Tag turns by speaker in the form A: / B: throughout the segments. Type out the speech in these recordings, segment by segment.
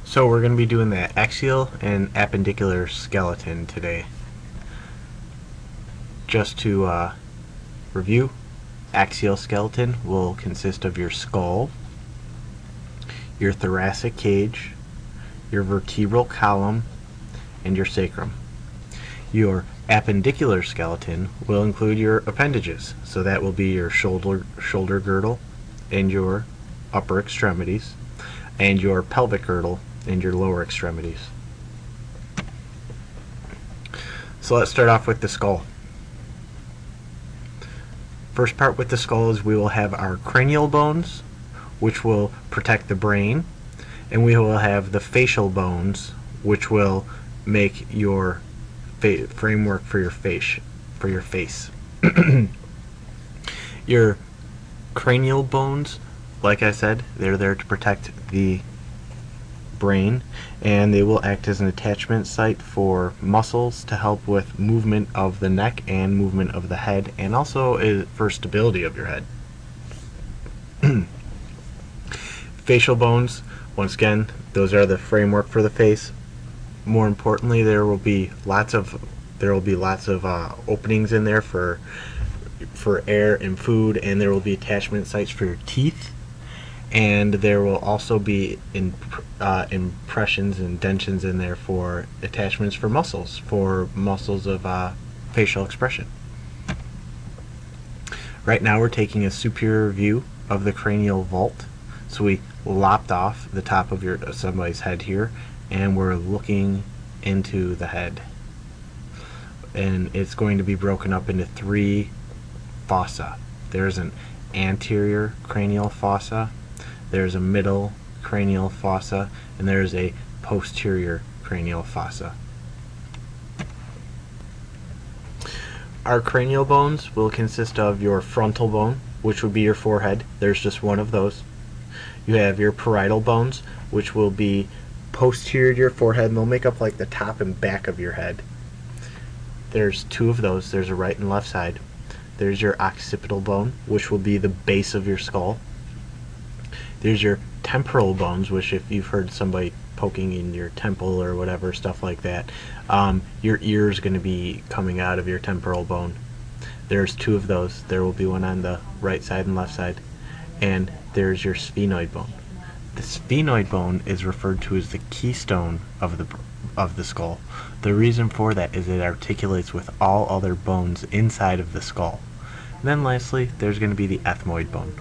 A: So we're going to be doing the axial and appendicular skeleton today. Just to review, axial skeleton will consist of your skull, your thoracic cage, your vertebral column, and your sacrum. Your appendicular skeleton will include your appendages, so that will be your shoulder girdle and your upper extremities, and your pelvic girdle and your lower extremities. So let's start off with the skull. First part with the skull is we will have our cranial bones, which will protect the brain, and we will have the facial bones, which will make your framework for your face. Your cranial bones, like I said, they're there to protect the brain, and they will act as an attachment site for muscles to help with movement of the neck and movement of the head, and also for stability of your head. Facial bones, once again, those are the framework for the face. More importantly, there will be lots of openings in there for air and food, and there will be attachment sites for your teeth, and there will also be impressions and indentions in there for attachments for muscles of facial expression. Right now we're taking a superior view of the cranial vault, so we lopped off the top of somebody's head here, and we're looking into the head, and it's going to be broken up into three fossa. There's an anterior cranial fossa, there's a middle cranial fossa, and there's a posterior cranial fossa. Our cranial bones will consist of your frontal bone, which would be your forehead. There's just one of those. You have your parietal bones, which will be posterior to your forehead, and they'll make up like the top and back of your head. There's two of those. There's a right and left side. There's your occipital bone, which will be the base of your skull. There's your temporal bones, which if you've heard somebody poking in your temple or whatever, stuff like that, your ear is going to be coming out of your temporal bone. There's two of those. There will be one on the right side and left side. And there's your sphenoid bone. The sphenoid bone is referred to as the keystone of the skull. The reason for that is it articulates with all other bones inside of the skull. And then lastly, there's going to be the ethmoid bone.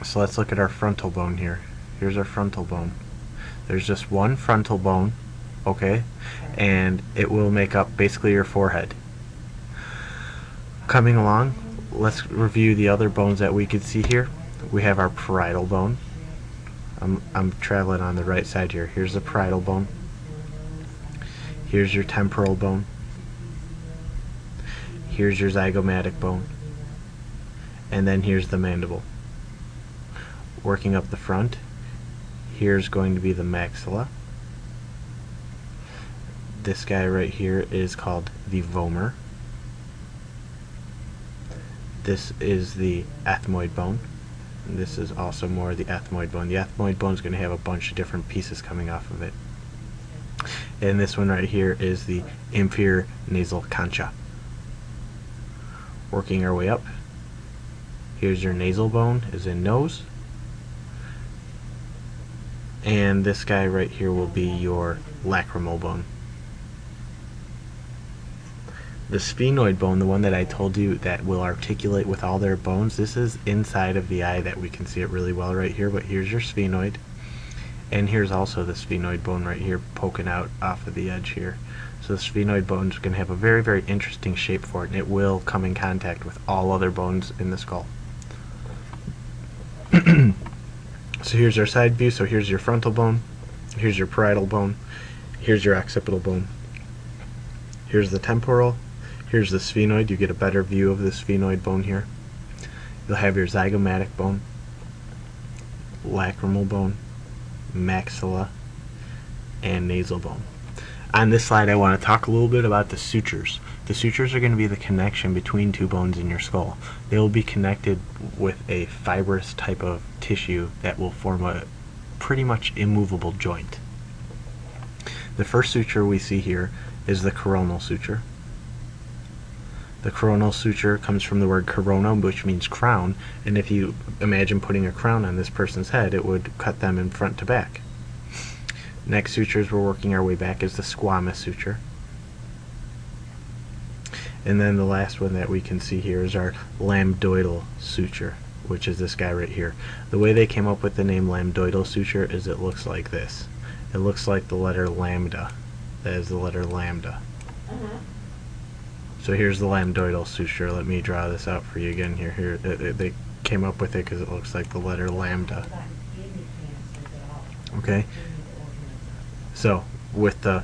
A: So let's look at our frontal bone here. Here's our frontal bone. There's just one frontal bone, okay, and it will make up basically your forehead. Coming along, let's review the other bones that we could see here. We have our parietal bone. I'm traveling on the right side here. Here's the parietal bone. Here's your temporal bone. Here's your zygomatic bone. And then here's the mandible. Working up the front, here's going to be the maxilla. This guy right here is called the vomer. This is the ethmoid bone. And this is also more the ethmoid bone. The ethmoid bone is going to have a bunch of different pieces coming off of it. And this one right here is the inferior nasal concha. Working our way up, here's your nasal bone, is in nose. And this guy right here will be your lacrimal bone. The sphenoid bone, the one that I told you that will articulate with all their bones, this is inside of the eye that we can see it really well right here, but here's your sphenoid. And here's also the sphenoid bone right here poking out off of the edge here. So the sphenoid bone is going to have a very, very interesting shape for it, and it will come in contact with all other bones in the skull. So here's our side view. So here's your frontal bone, here's your parietal bone, here's your occipital bone, here's the temporal, here's the sphenoid. You get a better view of the sphenoid bone here. You'll have your zygomatic bone, lacrimal bone, maxilla, and nasal bone. On this slide, I want to talk a little bit about the sutures. The sutures are going to be the connection between two bones in your skull. They will be connected with a fibrous type of tissue that will form a pretty much immovable joint. The first suture we see here is the coronal suture. The coronal suture comes from the word corona, which means crown, and if you imagine putting a crown on this person's head, it would cut them in front to back. Next sutures we're working our way back is the squamous suture. And then the last one that we can see here is our lambdoidal suture, which is this guy right here. The way they came up with the name lambdoidal suture is it looks like this. It looks like the letter lambda. That is the letter lambda. So here's the lambdoidal suture. Let me draw this out for you again here. They came up with it because it looks like the letter lambda. Okay? So, with the...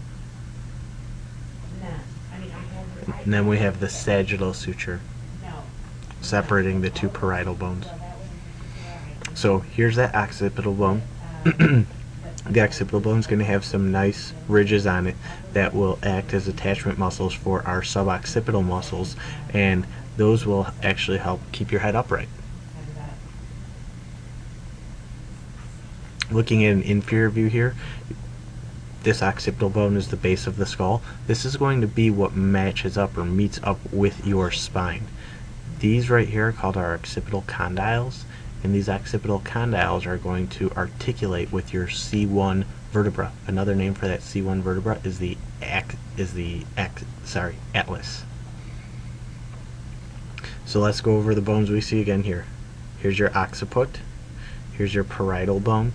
A: And then we have the sagittal suture, separating the two parietal bones. So here's that occipital bone. The occipital bone is going to have some nice ridges on it that will act as attachment muscles for our suboccipital muscles, and those will actually help keep your head upright. Looking at an inferior view here, this occipital bone is the base of the skull. This is going to be what matches up or meets up with your spine. These right here are called our occipital condyles, and these occipital condyles are going to articulate with your C1 vertebra. Another name for that C1 vertebra is the atlas. So let's go over the bones we see again here. Here's your occiput. Here's your parietal bone.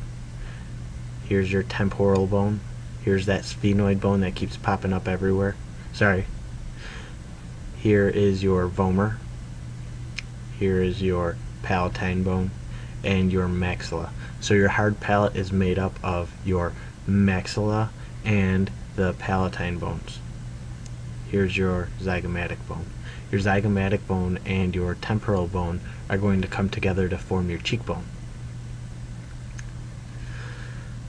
A: Here's your temporal bone. Here's that sphenoid bone that keeps popping up everywhere. Here is your vomer. Here is your palatine bone and your maxilla. So your hard palate is made up of your maxilla and the palatine bones. Here's your zygomatic bone. Your zygomatic bone and your temporal bone are going to come together to form your cheekbone.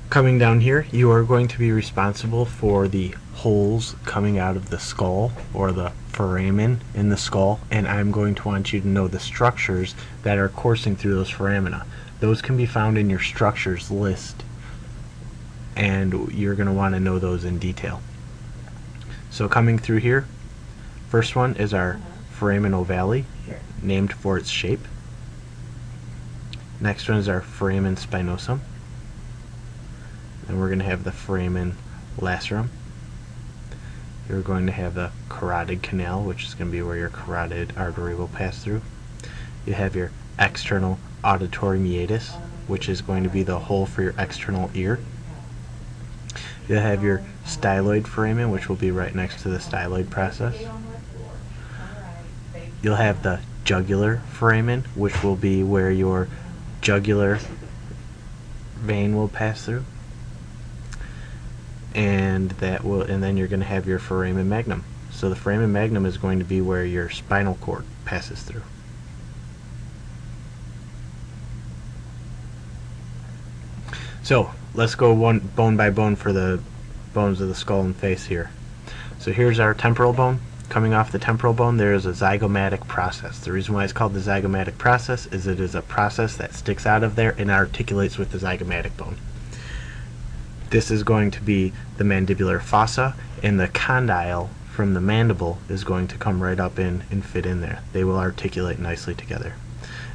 A: Coming down here, you are going to be responsible for the holes coming out of the skull, or the foramen in the skull, and I'm going to want you to know the structures that are coursing through those foramina. Those can be found in your structures list, and you're going to want to know those in detail. So coming through here, first one is our foramen ovale, named for its shape. Next one is our foramen spinosum. Then we're going to have the foramen lacerum. You're going to have the carotid canal, which is going to be where your carotid artery will pass through. You have your external auditory meatus, which is going to be the hole for your external ear. You'll have your styloid foramen, which will be right next to the styloid process. You'll have the jugular foramen, which will be where your jugular vein will pass through. And then you're going to have your foramen magnum. So the foramen magnum is going to be where your spinal cord passes through. So let's go one bone by bone for the bones of the skull and face here. So here's our temporal bone. Coming off the temporal bone, there is a zygomatic process. The reason why it's called the zygomatic process is it is a process that sticks out of there and articulates with the zygomatic bone. This is going to be the mandibular fossa, and the condyle from the mandible is going to come right up in and fit in there. They will articulate nicely together.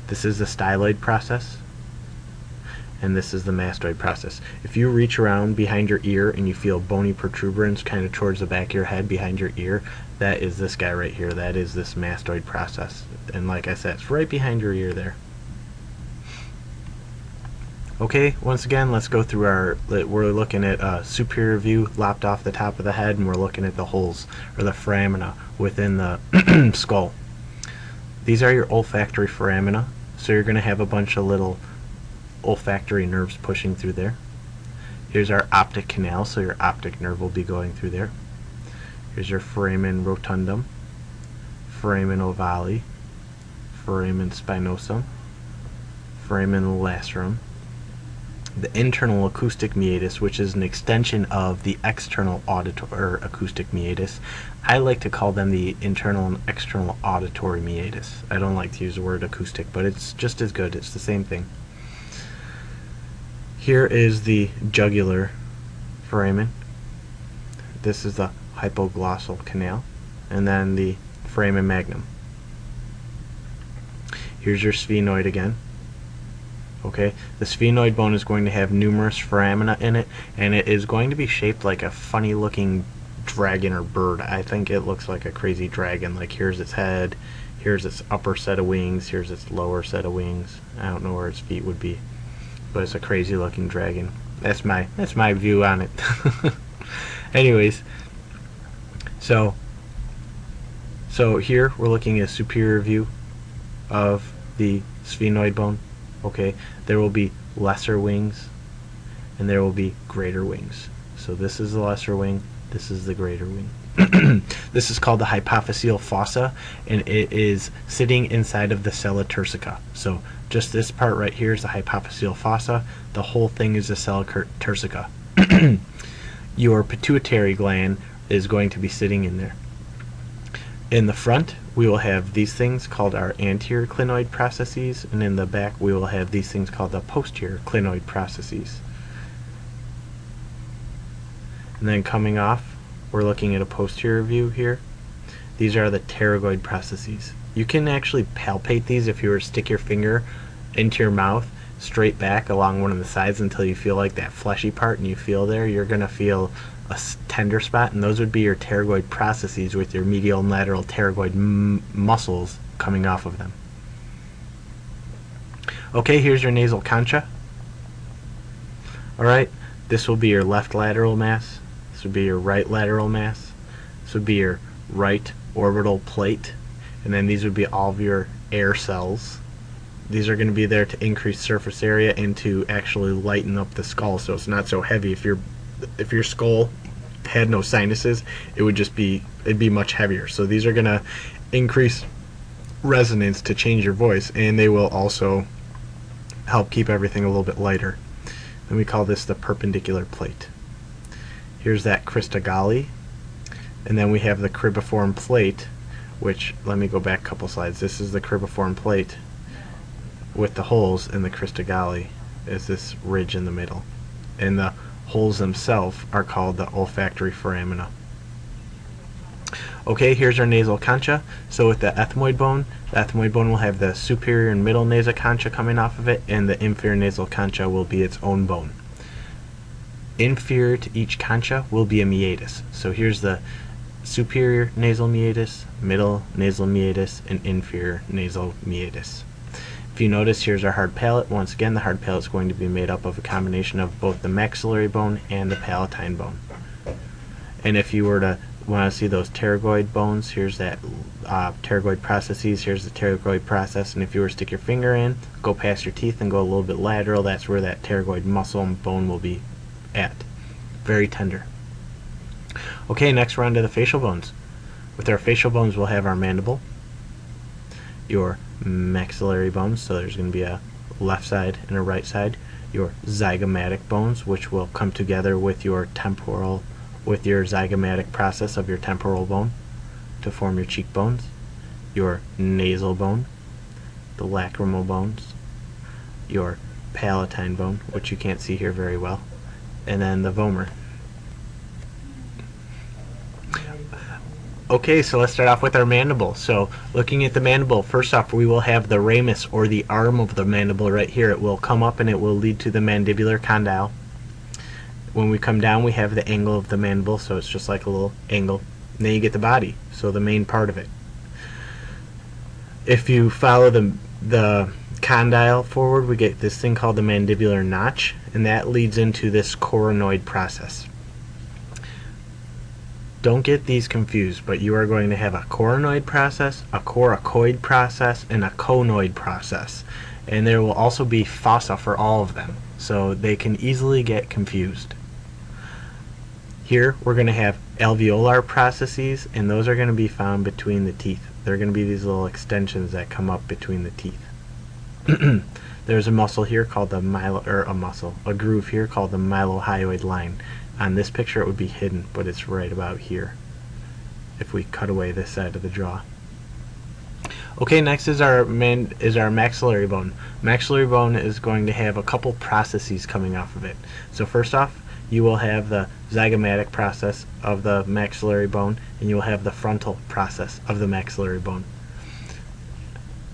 A: This is the styloid process, and this is the mastoid process. If you reach around behind your ear and you feel bony protuberance kind of towards the back of your head behind your ear, that is this guy right here. That is this mastoid process. And like I said, it's right behind your ear there. Okay, once again, let's go through we're looking at a superior view lopped off the top of the head, and we're looking at the holes, or the foramina, within the skull. These are your olfactory foramina, so you're going to have a bunch of little olfactory nerves pushing through there. Here's our optic canal, so your optic nerve will be going through there. Here's your foramen rotundum, foramen ovale, foramen spinosum, foramen lacerum, the internal acoustic meatus, which is an extension of the external auditory or acoustic meatus. I like to call them the internal and external auditory meatus. I don't like to use the word acoustic, but it's just as good. It's the same thing. Here is the jugular foramen. This is the hypoglossal canal, and then the foramen magnum. Here's your sphenoid again. Okay, the sphenoid bone is going to have numerous foramina in it, and it is going to be shaped like a funny looking dragon or bird. I think it looks like a crazy dragon. Like, here's its head, here's its upper set of wings, here's its lower set of wings. I don't know where its feet would be, but it's a crazy looking dragon. That's my view on it. Anyways, so here we're looking at a superior view of the sphenoid bone. Okay, there will be lesser wings and there will be greater wings. So this is the lesser wing, this is the greater wing. This is called the hypophyseal fossa, and it is sitting inside of the sella turcica. So just this part right here is the hypophyseal fossa. The whole thing is the sella turcica. Your pituitary gland is going to be sitting in there. In the front, we will have these things called our anterior clinoid processes, and in the back we will have these things called the posterior clinoid processes. And then coming off, we're looking at a posterior view here. These are the pterygoid processes. You can actually palpate these if you were to stick your finger into your mouth straight back along one of the sides until you feel like that fleshy part, and you feel there, you're going to feel a tender spot, and those would be your pterygoid processes with your medial and lateral pterygoid muscles coming off of them. Okay, here's your nasal concha. Alright, this will be your left lateral mass, this would be your right lateral mass, this would be your right orbital plate, and then these would be all of your air cells. These are going to be there to increase surface area and to actually lighten up the skull so it's not so heavy. If your skull had no sinuses, it'd be much heavier. So these are going to increase resonance to change your voice, and they will also help keep everything a little bit lighter. And we call this the perpendicular plate. Here's that crista galli, and then we have the cribriform plate, which, let me go back a couple slides. This is the cribriform plate with the holes, and the crista galli is this ridge in the middle, and the holes themselves are called the olfactory foramina. Okay, here's our nasal concha. So with the ethmoid bone will have the superior and middle nasal concha coming off of it, and the inferior nasal concha will be its own bone. Inferior to each concha will be a meatus. So here's the superior nasal meatus, middle nasal meatus, and inferior nasal meatus. If you notice, here's our hard palate. Once again, the hard palate is going to be made up of a combination of both the maxillary bone and the palatine bone. And if you were to want to see those pterygoid bones, here's that pterygoid processes, here's the pterygoid process, and if you were to stick your finger in, go past your teeth and go a little bit lateral, that's where that pterygoid muscle and bone will be at. Very tender. Okay, next we're on to the facial bones. With our facial bones, we'll have our mandible, your maxillary bones, so there's going to be a left side and a right side, your zygomatic bones, which will come together with your zygomatic process of your temporal bone to form your cheekbones, your nasal bone, the lacrimal bones, your palatine bone, which you can't see here very well, and then the vomer. Okay, so let's start off with our mandible. So looking at the mandible, first off we will have the ramus, or the arm of the mandible right here. It will come up and it will lead to the mandibular condyle. When we come down, we have the angle of the mandible, so it's just like a little angle. And then you get the body, so the main part of it. If you follow the condyle forward, we get this thing called the mandibular notch, and that leads into this coronoid process. Don't get these confused, but you are going to have a coronoid process, a coracoid process, and a conoid process. And there will also be fossa for all of them, so they can easily get confused. Here we're going to have alveolar processes, and those are going to be found between the teeth. They're going to be these little extensions that come up between the teeth. There's a muscle here called the a groove here called the mylohyoid line. On this picture it would be hidden, but it's right about here if we cut away this side of the jaw. Okay, next is our maxillary bone. Maxillary bone is going to have a couple processes coming off of it. So first off, you will have the zygomatic process of the maxillary bone, and you will have the frontal process of the maxillary bone.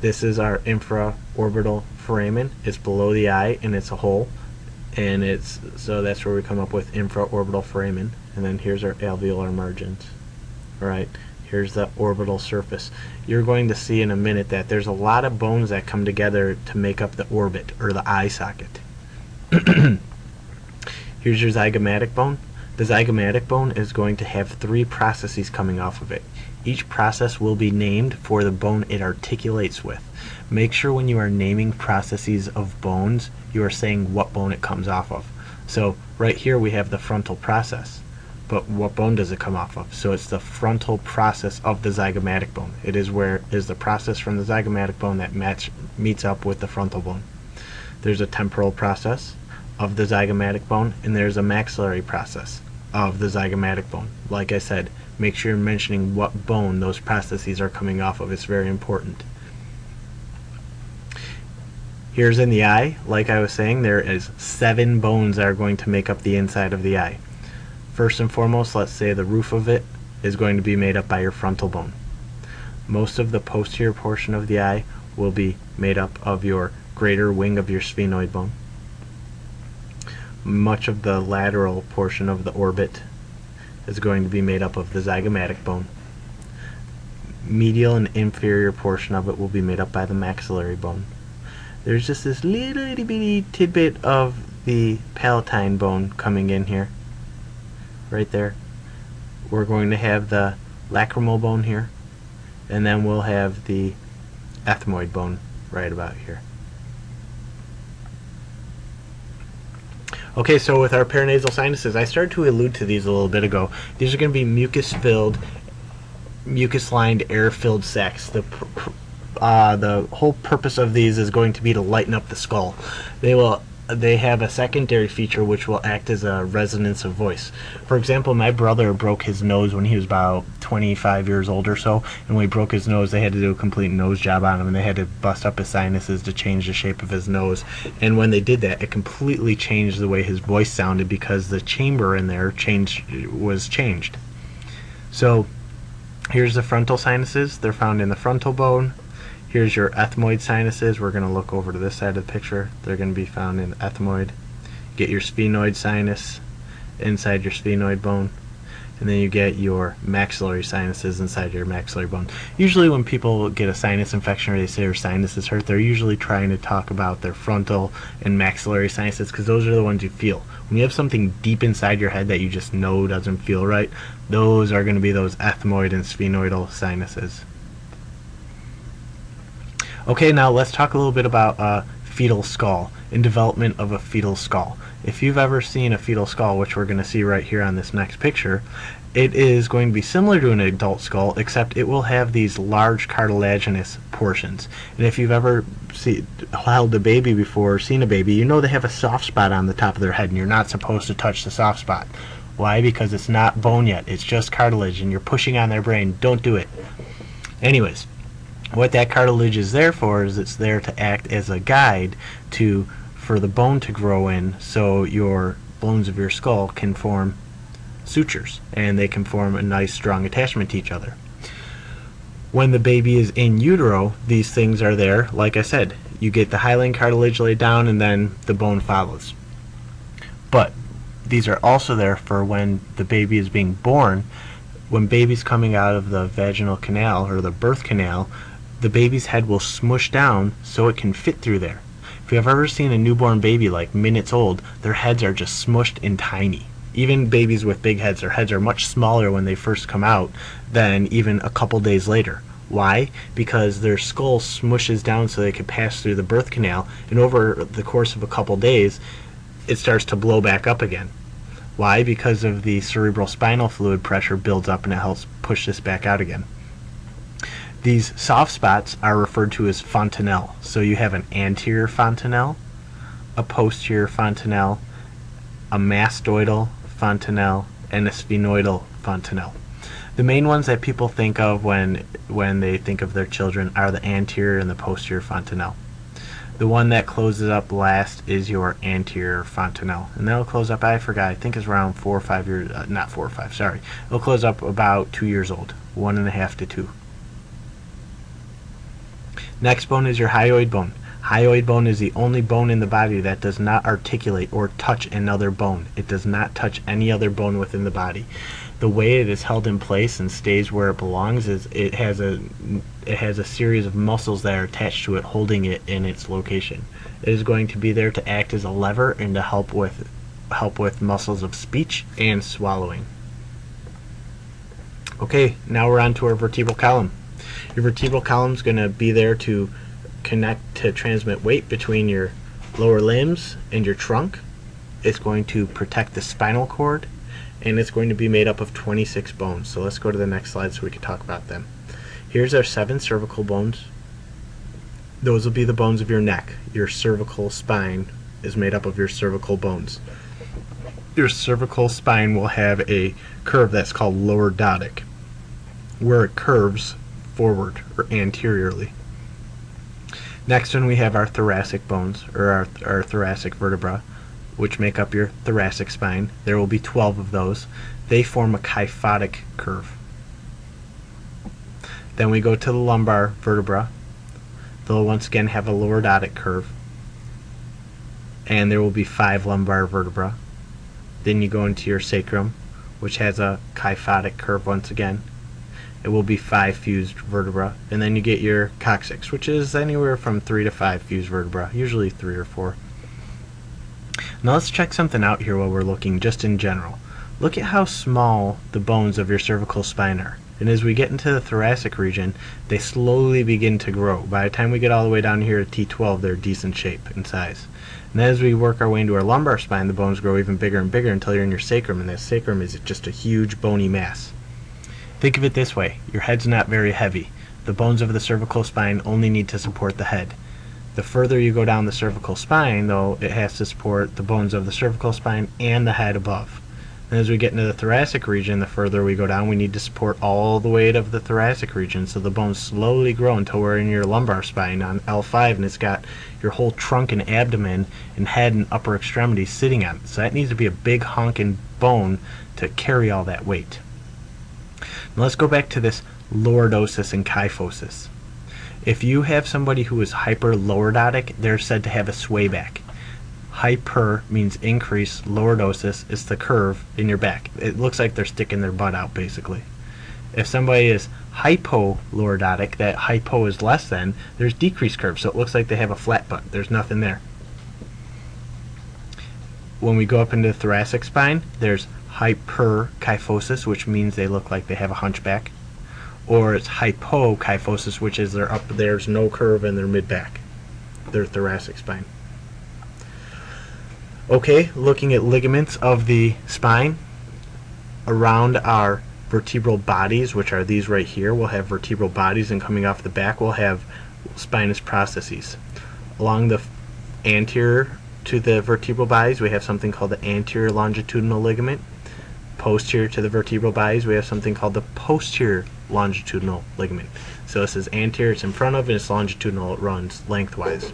A: This is our infraorbital foramen. It's below the eye and it's a hole, and so that's where we come up with infraorbital foramen. And then here's our alveolar margins. Alright, here's the orbital surface. You're going to see in a minute that there's a lot of bones that come together to make up the orbit, or the eye socket. Here's your zygomatic bone. The zygomatic bone is going to have 3 processes coming off of it. Each process will be named for the bone it articulates with. Make sure when you are naming processes of bones, you are saying what bone it comes off of. So right here we have the frontal process. But what bone does it come off of? So it's the frontal process of the zygomatic bone. It is the process from the zygomatic bone that meets up with the frontal bone. There's a temporal process of the zygomatic bone, and there's a maxillary process of the zygomatic bone. Like I said, make sure you're mentioning what bone those processes are coming off of. It's very important. Here's in the eye. Like I was saying, there is 7 bones that are going to make up the inside of the eye. First and foremost, let's say the roof of it is going to be made up by your frontal bone. Most of the posterior portion of the eye will be made up of your greater wing of your sphenoid bone. Much of the lateral portion of the orbit is going to be made up of the zygomatic bone. Medial and inferior portion of it will be made up by the maxillary bone. There's just this little itty bitty tidbit of the palatine bone coming in here. Right there. We're going to have the lacrimal bone here, and then we'll have the ethmoid bone right about here. Okay, so with our paranasal sinuses, I started to allude to these a little bit ago. These are going to be mucus-filled, mucus-lined, air-filled sacs. The whole purpose of these is going to be to lighten up the skull. They have a secondary feature which will act as a resonance of voice. For example, my brother broke his nose when he was about 25 years old or so, and when he broke his nose, they had to do a complete nose job on him, and they had to bust up his sinuses to change the shape of his nose. And when they did that, it completely changed the way his voice sounded, because the chamber in there was changed. So here's the frontal sinuses. They're found in the frontal bone. Here's your ethmoid sinuses. We're going to look over to this side of the picture. They're going to be found in the ethmoid. Get your sphenoid sinus inside your sphenoid bone, and then you get your maxillary sinuses inside your maxillary bone. Usually when people get a sinus infection or they say their sinuses hurt, they're usually trying to talk about their frontal and maxillary sinuses, because those are the ones you feel. When you have something deep inside your head that you just know doesn't feel right, those are going to be those ethmoid and sphenoidal sinuses. Okay, now let's talk a little bit about fetal skull and development of a fetal skull. If you've ever seen a fetal skull, which we're going to see right here on this next picture, it is going to be similar to an adult skull, except it will have these large cartilaginous portions. And if you've ever held a baby before or seen a baby, you know they have a soft spot on the top of their head, and you're not supposed to touch the soft spot. Why? Because it's not bone yet. It's just cartilage, and you're pushing on their brain. Don't do it. Anyways, what that cartilage is there for is it's there to act as a guide for the bone to grow in, so your bones of your skull can form sutures, and they can form a nice strong attachment to each other. When the baby is in utero, these things are there. Like I said, you get the hyaline cartilage laid down, and then the bone follows. But these are also there for when the baby is being born. When baby's coming out of the vaginal canal or the birth canal, the baby's head will smush down so it can fit through there. If you've ever seen a newborn baby like minutes old, their heads are just smushed and tiny. Even babies with big heads, their heads are much smaller when they first come out than even a couple days later. Why? Because their skull smushes down so they can pass through the birth canal, and over the course of a couple days, it starts to blow back up again. Why? Because of the cerebral spinal fluid pressure builds up, and it helps push this back out again. These soft spots are referred to as fontanelle. So you have an anterior fontanelle, a posterior fontanelle, a mastoidal fontanelle, and a sphenoidal fontanelle. The main ones that people think of when they think of their children are the anterior and the posterior fontanelle. The one that closes up last is your anterior fontanelle, and that'll close up, I forgot, I think it's around 4 or 5 years, not 4 or 5, sorry. It'll close up about 2 years old, 1.5 to 2. Next bone is your hyoid bone. Hyoid bone is the only bone in the body that does not articulate or touch another bone. It does not touch any other bone within the body. The way it is held in place and stays where it belongs is it has a series of muscles that are attached to it, holding it in its location. It is going to be there to act as a lever and to help with muscles of speech and swallowing. Okay, now we're on to our vertebral column. Your vertebral column is going to be there to connect to transmit weight between your lower limbs and your trunk. It's going to protect the spinal cord, and it's going to be made up of 26 bones. So let's go to the next slide so we can talk about them. Here's our 7 cervical bones. Those will be the bones of your neck. Your cervical spine is made up of your cervical bones. Your cervical spine will have a curve that's called lordotic, where it curves forward or anteriorly. Next one, we have our thoracic bones, or our thoracic vertebra, which make up your thoracic spine. There will be 12 of those. They form a kyphotic curve. Then we go to the lumbar vertebra. They'll once again have a lordotic curve, and there will be 5 lumbar vertebra. Then you go into your sacrum, which has a kyphotic curve once again. It will be 5 fused vertebra, and then you get your coccyx, which is anywhere from 3 to 5 fused vertebra, usually 3 or 4. Now let's check something out here while we're looking just in general. Look at how small the bones of your cervical spine are. And as we get into the thoracic region, they slowly begin to grow. By the time we get all the way down here to T12, they're decent shape and size. And as we work our way into our lumbar spine, the bones grow even bigger and bigger until you're in your sacrum, and that sacrum is just a huge bony mass. Think of it this way: your head's not very heavy. The bones of the cervical spine only need to support the head. The further you go down the cervical spine, though, it has to support the bones of the cervical spine and the head above. And as we get into the thoracic region, the further we go down, we need to support all the weight of the thoracic region, so the bones slowly grow until we're in your lumbar spine on L5, and it's got your whole trunk and abdomen and head and upper extremities sitting on it. So that needs to be a big honking bone to carry all that weight. Now let's go back to this lordosis and kyphosis. If you have somebody who is hyperlordotic, they're said to have a sway back. Hyper means increase, lordosis is the curve in your back. It looks like they're sticking their butt out, basically. If somebody is hypolordotic, that hypo is less than, there's decreased curve, so it looks like they have a flat butt. There's nothing there. When we go up into the thoracic spine, there's hyperkyphosis, which means they look like they have a hunchback. Or it's hypokyphosis, which is there's no curve in their mid-back, their thoracic spine. Okay, looking at ligaments of the spine, around our vertebral bodies, which are these right here, we'll have vertebral bodies, and coming off the back we'll have spinous processes. Along the anterior to the vertebral bodies we have something called the anterior longitudinal ligament. Posterior to the vertebral bodies we have something called the posterior longitudinal ligament. So this is anterior, it's in front of, and it's longitudinal, it runs lengthwise.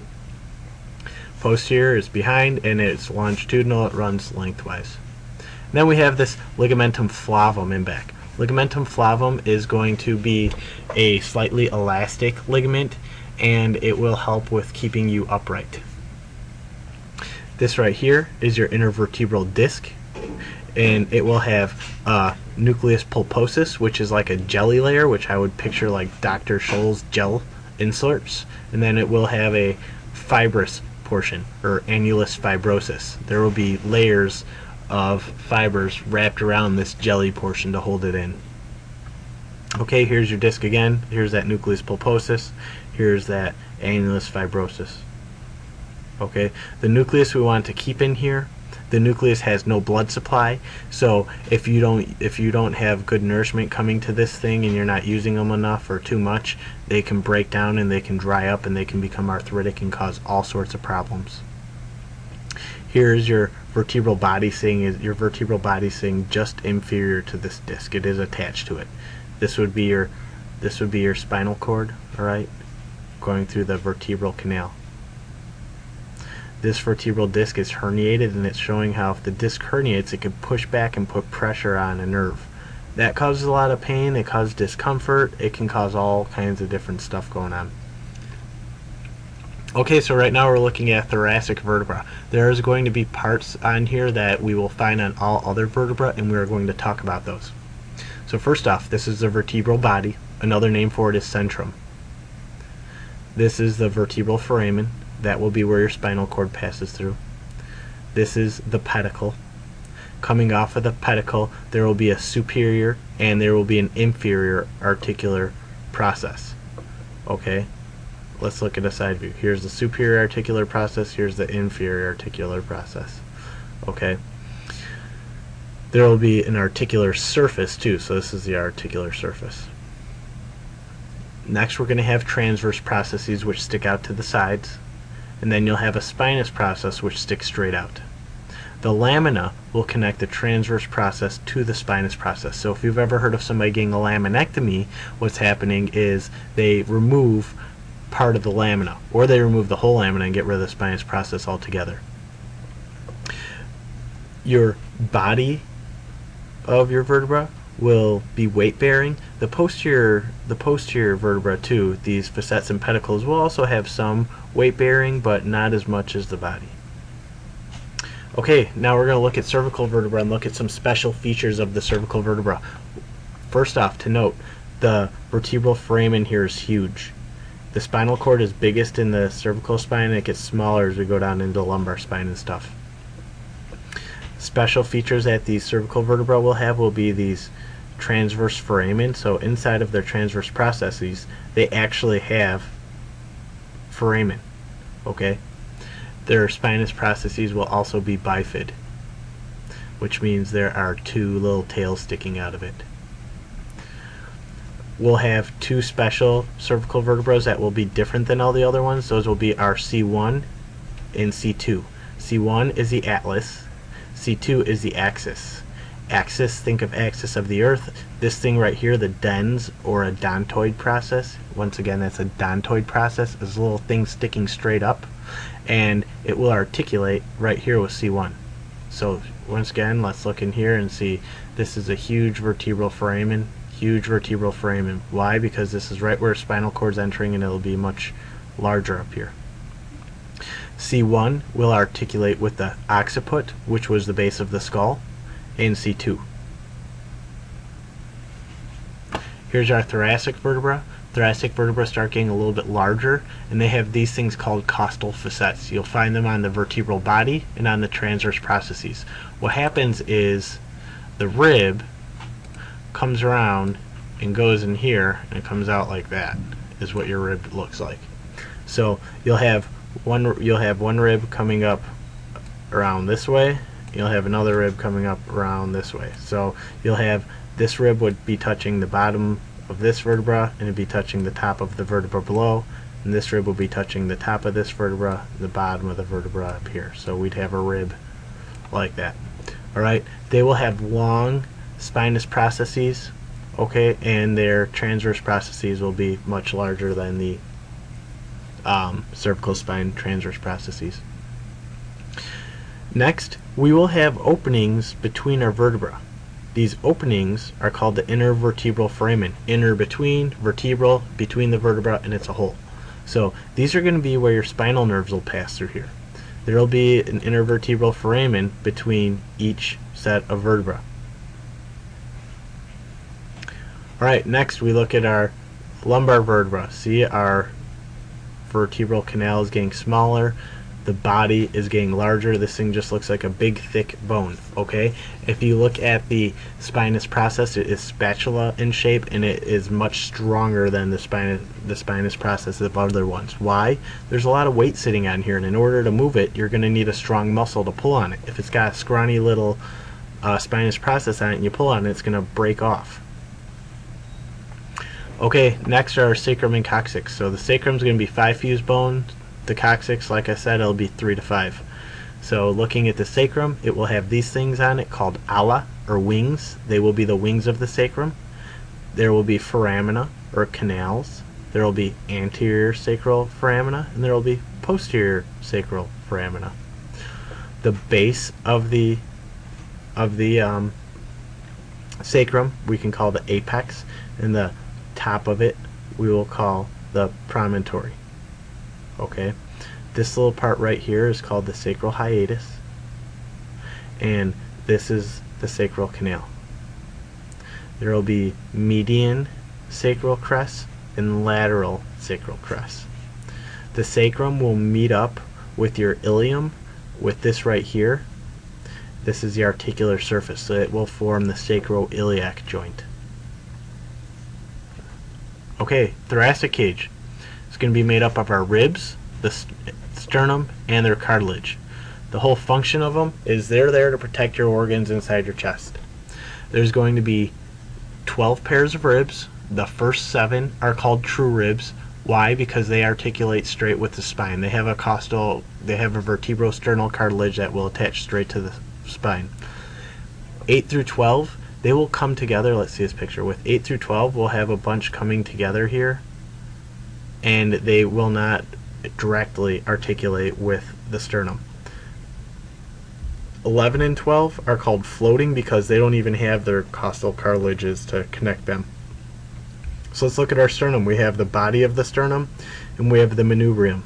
A: Posterior is behind, and it's longitudinal, it runs lengthwise. And then we have this ligamentum flavum in back. Ligamentum flavum is going to be a slightly elastic ligament, and it will help with keeping you upright. This right here is your intervertebral disc, and it will have nucleus pulposus, which is like a jelly layer, which I would picture like Dr. Scholl's gel inserts, and then it will have a fibrous portion, or annulus fibrosus. There will be layers of fibers wrapped around this jelly portion to hold it in. Okay, here's your disc again. Here's that nucleus pulposus. Here's that annulus fibrosus. Okay, the nucleus we want to keep in here, The nucleus has no blood supply, so if you don't have good nourishment coming to this thing and you're not using them enough or too much, they can break down and they can dry up and they can become arthritic and cause all sorts of problems. Here's your vertebral body sitting. Your vertebral body sitting just inferior to this disc. It is attached to it. This would be your spinal cord, all right, going through the vertebral canal. This vertebral disc is herniated, and it's showing how if the disc herniates, it can push back and put pressure on a nerve. That causes a lot of pain. It causes discomfort. It can cause all kinds of different stuff going on. Okay, so right now we're looking at thoracic vertebra. There's going to be parts on here that we will find on all other vertebrae, and we're going to talk about those. So first off, this is the vertebral body. Another name for it is centrum. This is the vertebral foramen. That will be where your spinal cord passes through. This is the pedicle. Coming off of the pedicle, there will be a superior and there will be an inferior articular process. Okay? Let's look at a side view. Here's the superior articular process, here's the inferior articular process. Okay? There will be an articular surface too, so this is the articular surface. Next, we're going to have transverse processes which stick out to the sides, and then you'll have a spinous process which sticks straight out. The lamina will connect the transverse process to the spinous process. So if you've ever heard of somebody getting a laminectomy, what's happening is they remove part of the lamina, or they remove the whole lamina and get rid of the spinous process altogether. Your body of your vertebra will be weight bearing. The posterior vertebra too, these facets and pedicles, will also have some weight bearing, but not as much as the body. Okay, now we're going to look at cervical vertebra and look at some special features of the cervical vertebra. First off, to note, the vertebral foramen here is huge. The spinal cord is biggest in the cervical spine, and it gets smaller as we go down into the lumbar spine and stuff. Special features that the cervical vertebra will have will be these transverse foramen. So inside of their transverse processes, they actually have foramen. Okay? Their spinous processes will also be bifid, which means there are two little tails sticking out of it. We'll have two special cervical vertebrae that will be different than all the other ones. Those will be our C1 and C2. C1 is the atlas, C2 is the axis. Axis, think of axis of the earth. This thing right here, the dens, or a dontoid process, once again that's a dontoid process, is a little thing sticking straight up, and it will articulate right here with C1. So once again, let's look in here and see this is a huge vertebral foramen. Huge vertebral foramen. Why? Because this is right where spinal cord's entering, and it'll be much larger up here. C1 will articulate with the occiput, which was the base of the skull, and C2. Here's our thoracic vertebra. Thoracic vertebrae start getting a little bit larger, and they have these things called costal facets. You'll find them on the vertebral body and on the transverse processes. What happens is the rib comes around and goes in here, and it comes out like that, is what your rib looks like. So you'll have one rib coming up around this way, you'll have another rib coming up around this way. So you'll have this rib would be touching the bottom of this vertebra, and it'd be touching the top of the vertebra below, and this rib will be touching the top of this vertebra, the bottom of the vertebra up here. So we'd have a rib like that. Alright, they will have long spinous processes, okay, and their transverse processes will be much larger than the cervical spine transverse processes. Next, we will have openings between our vertebra. These openings are called the inner vertebral foramen. Inner between, vertebral, between the vertebra, and it's a hole. So these are going to be where your spinal nerves will pass through here. There will be an inner vertebral foramen between each set of vertebra. Alright, next we look at our lumbar vertebra. See, our vertebral canal is getting smaller. the body is getting larger. This thing just looks like a big thick bone. Okay, if you look at the spinous process, it is spatula in shape, and it is much stronger than the spinous process of other ones. Why? There's a lot of weight sitting on here, and in order to move it, you're going to need a strong muscle to pull on it. If it's got a scrawny little spinous process on it and you pull on it, it's going to break off. Okay, next are our sacrum and coccyx. So the sacrum is going to be 5 fused bones. The coccyx, like I said, it'll be 3 to 5. So looking at the sacrum, it will have these things on it called ala, or wings. They will be the wings of the sacrum. There will be foramina, or canals. There will be anterior sacral foramina, and there will be posterior sacral foramina. The base of the sacrum we can call the apex, and the top of it we will call the promontory. Okay, this little part right here is called the sacral hiatus, and this is the sacral canal. There will be median sacral crest and lateral sacral crest. The sacrum will meet up with your ilium with this right here. This is the articular surface, so it will form the sacroiliac joint. Okay, thoracic cage. It's going to be made up of our ribs, the sternum, and their cartilage. The whole function of them is they're there to protect your organs inside your chest. There's going to be 12 pairs of ribs. The first 7 are called true ribs. Why? Because they articulate straight with the spine. They have a vertebrosternal cartilage that will attach straight to the spine. 8 through 12, they will come together. Let's see this picture. With 8 through 12, we'll have a bunch coming together here, and they will not directly articulate with the sternum. 11 and 12 are called floating because they don't even have their costal cartilages to connect them. So let's look at our sternum. We have the body of the sternum, and we have the manubrium.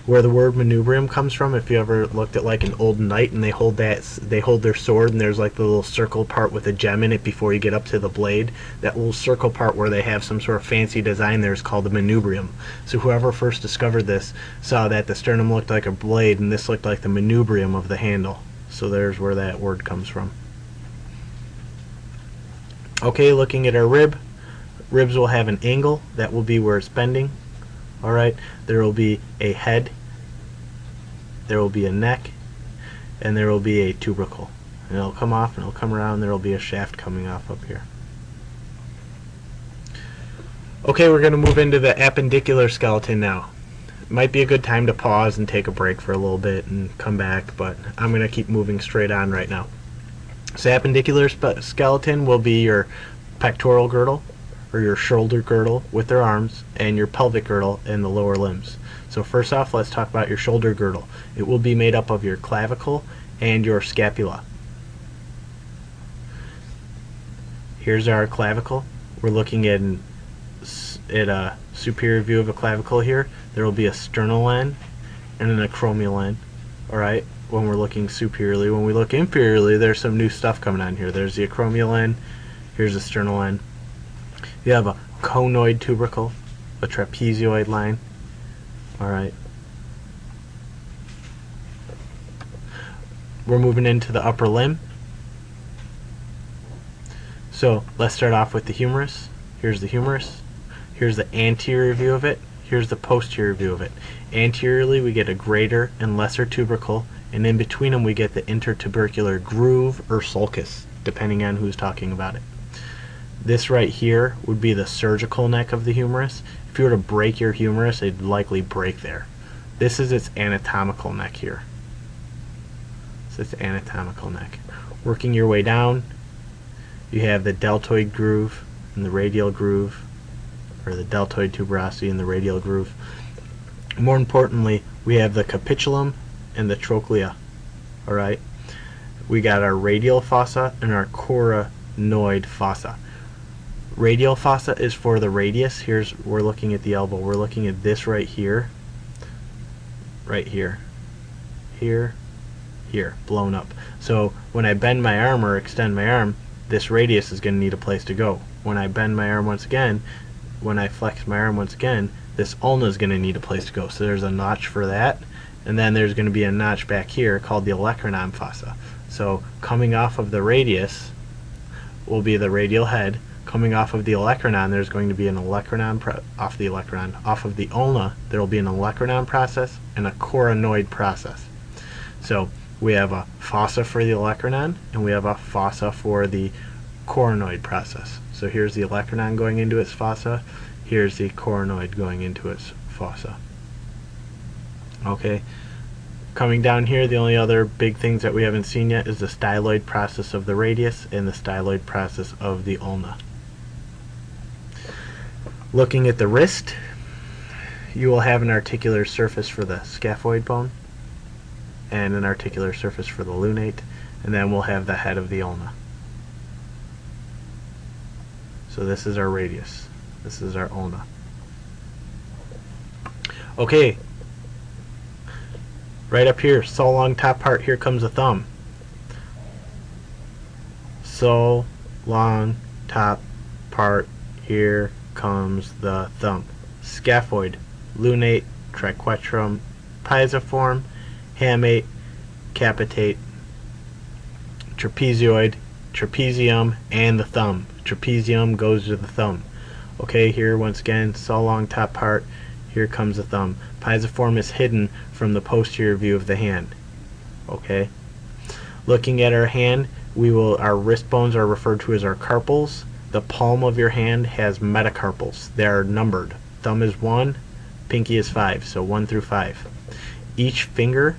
A: Where the word manubrium comes from, if you ever looked at like an old knight and they hold their sword, and there's like the little circle part with a gem in it before you get up to the blade, that little circle part where they have some sort of fancy design there is called the manubrium. So whoever first discovered this saw that the sternum looked like a blade and this looked like the manubrium of the handle. So there's where that word comes from. Okay, looking at our ribs will have an angle. That will be where it's bending. Alright, there will be a head, there will be a neck, and there will be a tubercle. And it'll come off and it'll come around, and there will be a shaft coming off up here. Okay, we're going to move into the appendicular skeleton now. It might be a good time to pause and take a break for a little bit and come back, but I'm going to keep moving straight on right now. So appendicular skeleton will be your pectoral girdle, or your shoulder girdle with their arms, and your pelvic girdle and the lower limbs. So first off, let's talk about your shoulder girdle. It will be made up of your clavicle and your scapula. Here's our clavicle. We're looking at a superior view of a clavicle here. There will be a sternal end and an acromial end. Alright, when we're looking superiorly. When we look inferiorly, there's some new stuff coming on here. There's the acromial end, here's the sternal end. You have a conoid tubercle, a trapezoid line. Alright. We're moving into the upper limb. So let's start off with the humerus. Here's the humerus. Here's the anterior view of it. Here's the posterior view of it. Anteriorly we get a greater and lesser tubercle, and in between them we get the intertubercular groove or sulcus, depending on who's talking about it. This right here would be the surgical neck of the humerus. If you were to break your humerus, it'd likely break there. This is its anatomical neck here. So it's anatomical neck. Working your way down, you have the deltoid groove and the radial groove, or the deltoid tuberosity and the radial groove. More importantly, we have the capitulum and the trochlea. Alright? We got our radial fossa and our coronoid fossa. Radial fossa is for the radius. We're looking at the elbow. We're looking at this right here. Right here. Here. Here. Blown up. So when I bend my arm or extend my arm, this radius is going to need a place to go. When I bend my arm once again, when I flex my arm once again, this ulna is going to need a place to go. So there's a notch for that, and then there's going to be a notch back here called the olecranon fossa. So coming off of the radius will be the radial head. Coming off of the olecranon, there's going to be an olecranon off of the ulna there will be an olecranon process and a coronoid process. So we have a fossa for the olecranon and we have a fossa for the coronoid process. So here's the olecranon going into its fossa, here's the coronoid going into its fossa. Okay, coming down here, the only other big things that we haven't seen yet is the styloid process of the radius and the styloid process of the ulna. Looking at the wrist, you will have an articular surface for the scaphoid bone and an articular surface for the lunate, and then we'll have the head of the ulna. So this is our radius, this is our ulna. Okay, right up here, so long top part, here comes the thumb. So long top part, here comes the thumb. Scaphoid, lunate, triquetrum, pisiform, hamate, capitate, trapezoid, trapezium, and the thumb. Trapezium goes to the thumb. Okay, here once again, so long top part, here comes the thumb. Pisiform is hidden from the posterior view of the hand. Okay, looking at our hand, our wrist bones are referred to as our carpals. The palm of your hand has metacarpals. They are numbered. Thumb is 1, pinky is 5, so 1 through 5. Each finger,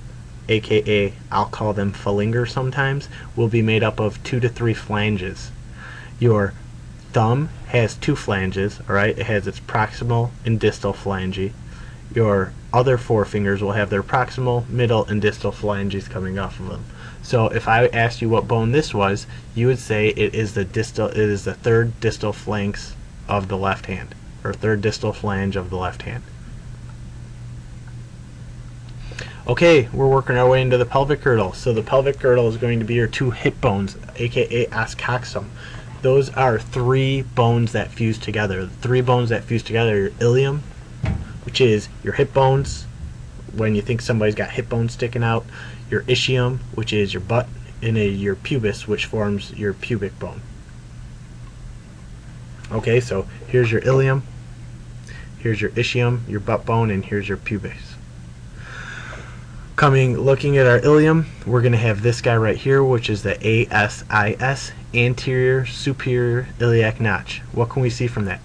A: aka I'll call them phalanges sometimes, will be made up of 2 to 3 flanges. Your thumb has 2 flanges, alright? It has its proximal and distal phalange. Your other 4 fingers will have their proximal, middle, and distal phalanges coming off of them. So if I asked you what bone this was, you would say it is the third distal phalanx of the left hand, or third distal phalange of the left hand. Okay, we're working our way into the pelvic girdle. So the pelvic girdle is going to be your 2 hip bones, aka os coxum. Those are 3 bones that fuse together. The 3 bones that fuse together are your ilium, which is your hip bones, when you think somebody's got hip bones sticking out, your ischium, which is your butt, and your pubis, which forms your pubic bone. Okay, so here's your ilium, here's your ischium, your butt bone, and here's your pubis. Looking at our ilium, we're going to have this guy right here, which is the ASIS, anterior superior iliac notch. What can we see from that?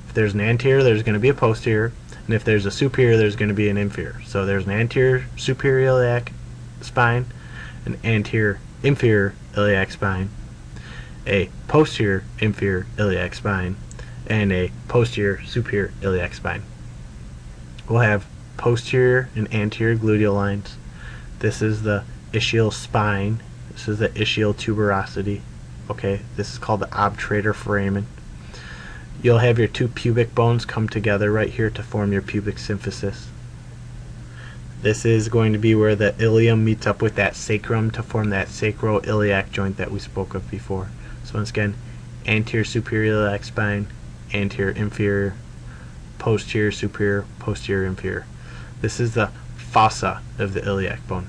A: If there's an anterior, there's going to be a posterior, and if there's a superior, there's going to be an inferior. So there's an anterior superior iliac spine, an anterior inferior iliac spine, a posterior inferior iliac spine, and a posterior superior iliac spine. We'll have posterior and anterior gluteal lines. This is the ischial spine. This is the ischial tuberosity. Okay, this is called the obturator foramen. You'll have your 2 pubic bones come together right here to form your pubic symphysis. This is going to be where the ilium meets up with that sacrum to form that sacroiliac joint that we spoke of before. So once again, anterior superior iliac spine, anterior inferior, posterior superior, posterior inferior. This is the fossa of the iliac bone.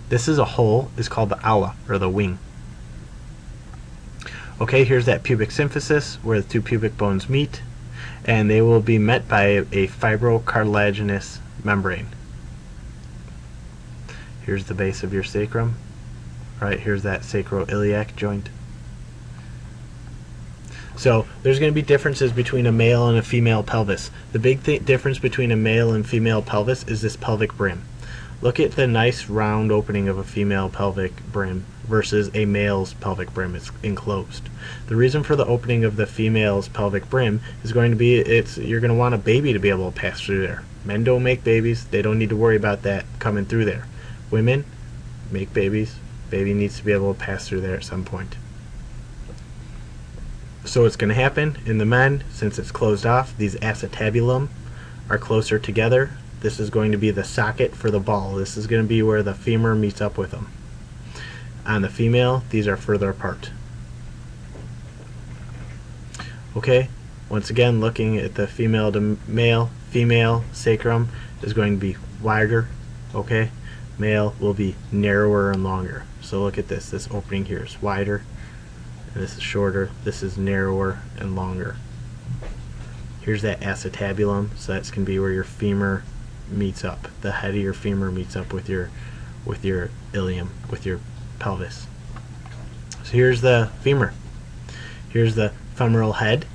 A: This is a hole, is called the aula, or the wing. Okay, here's that pubic symphysis where the 2 pubic bones meet, and they will be met by a fibrocartilaginous membrane. Here's the base of your sacrum. Right, here's that sacroiliac joint. So there's going to be differences between a male and a female pelvis. The big difference between a male and female pelvis is this pelvic brim. Look at the nice round opening of a female pelvic brim versus a male's pelvic brim. It's enclosed. The reason for the opening of the female's pelvic brim is going to be you're going to want a baby to be able to pass through there. Men don't make babies. They don't need to worry about that coming through there. Women make babies. Baby needs to be able to pass through there at some point. So what's going to happen in the men, since it's closed off, these acetabulum are closer together. This is going to be the socket for the ball. This is going to be where the femur meets up with them. On the female, these are further apart. Okay, once again, looking at the female to male, female sacrum is going to be wider Okay, male will be narrower and longer. So look at this. This opening here is wider, and this is shorter. This is narrower and longer. Here's that acetabulum, so that's going to be where your femur meets up. The head of your femur meets up with your ilium, with your pelvis. So here's the femur. Here's the femoral head.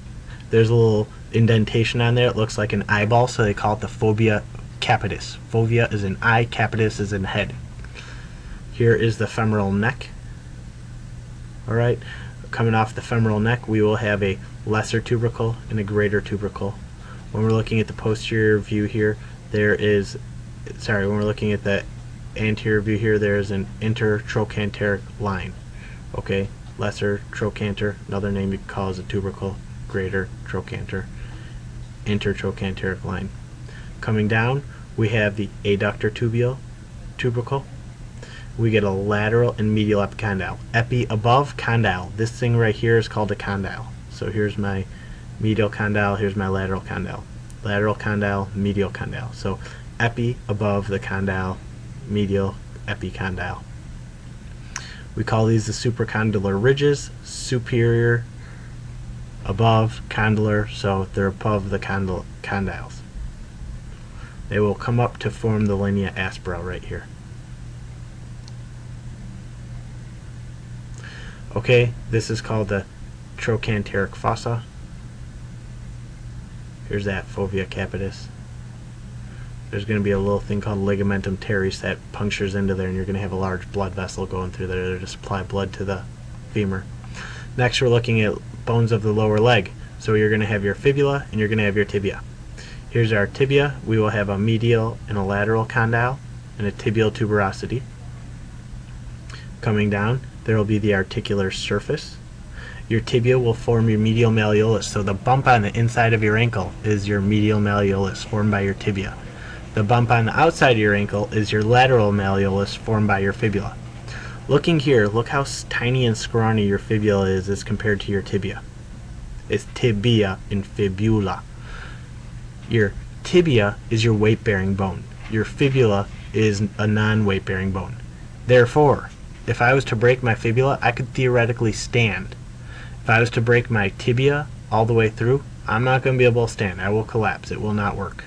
A: There's a little indentation on there. It looks like an eyeball, so they call it the fovea capitis. Fovea is an eye, capitis is in head. Here is the femoral neck. Alright, coming off the femoral neck, we will have a lesser tubercle and a greater tubercle. When we're looking at the posterior view here, when we're looking at the anterior view here, there is an intertrochanteric line. Okay, lesser trochanter, another name you could call is a tubercle, greater trochanter, intertrochanteric line. Coming down, we have the adductor tubercle. We get a lateral and medial epicondyle. Epi above, condyle. This thing right here is called a condyle. So here's my medial condyle, here's my lateral condyle. Lateral condyle, medial condyle. So epi above the condyle, medial epicondyle. We call these the supracondylar ridges, superior, above, condylar, so they're above the condyles. They will come up to form the linea aspera right here. Okay, this is called the trochanteric fossa. Here's that fovea capitis. There's going to be a little thing called ligamentum teres that punctures into there, and you're going to have a large blood vessel going through there to supply blood to the femur. Next, we're looking at bones of the lower leg. So you're going to have your fibula and you're going to have your tibia. Here's our tibia. We will have a medial and a lateral condyle and a tibial tuberosity. Coming down, there will be the articular surface. Your tibia will form your medial malleolus. So the bump on the inside of your ankle is your medial malleolus formed by your tibia. The bump on the outside of your ankle is your lateral malleolus formed by your fibula. Looking here, look how tiny and scrawny your fibula is as compared to your tibia. It's tibia and fibula. Your tibia is your weight-bearing bone. Your fibula is a non-weight-bearing bone. Therefore, if I was to break my fibula, I could theoretically stand. If I was to break my tibia all the way through, I'm not going to be able to stand. I will collapse. It will not work.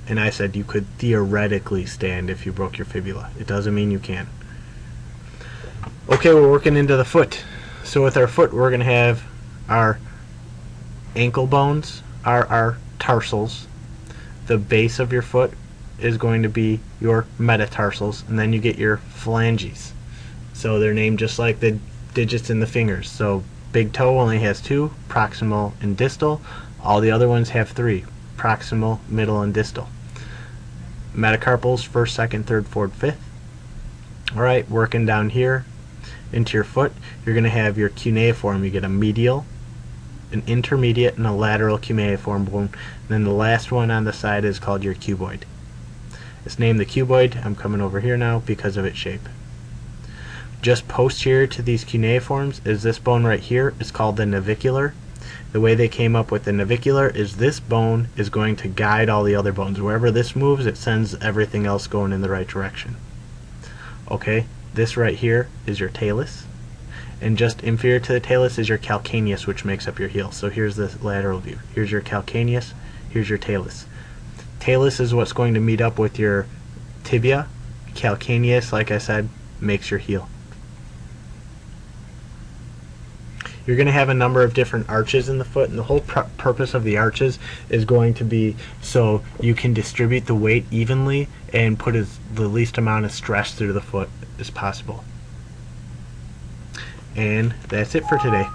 A: And I said you could theoretically stand if you broke your fibula. It doesn't mean you can. Okay, we're working into the foot. So with our foot, we're going to have our ankle bones, our tarsals. The base of your foot is going to be your metatarsals, and then you get your phalanges. So they're named just like the digits in the fingers. So big toe only has 2, proximal and distal. All the other ones have 3, proximal, middle, and distal. Metacarpals, 1st, 2nd, 3rd, 4th, 5th. Alright, working down here into your foot, you're going to have your cuneiform. You get a medial, an intermediate, and a lateral cuneiform bone. And then the last one on the side is called your cuboid. It's named the cuboid. I'm coming over here now because of its shape. Just posterior to these cuneiforms is this bone right here. It's called the navicular. The way they came up with the navicular is this bone is going to guide all the other bones. Wherever this moves, it sends everything else going in the right direction. Okay, this right here is your talus. And just inferior to the talus is your calcaneus, which makes up your heel. So here's the lateral view. Here's your calcaneus, here's your talus. Talus is what's going to meet up with your tibia. Calcaneus, like I said, makes your heel. You're going to have a number of different arches in the foot, and the whole purpose of the arches is going to be so you can distribute the weight evenly and put the least amount of stress through the foot as possible. And that's it for today.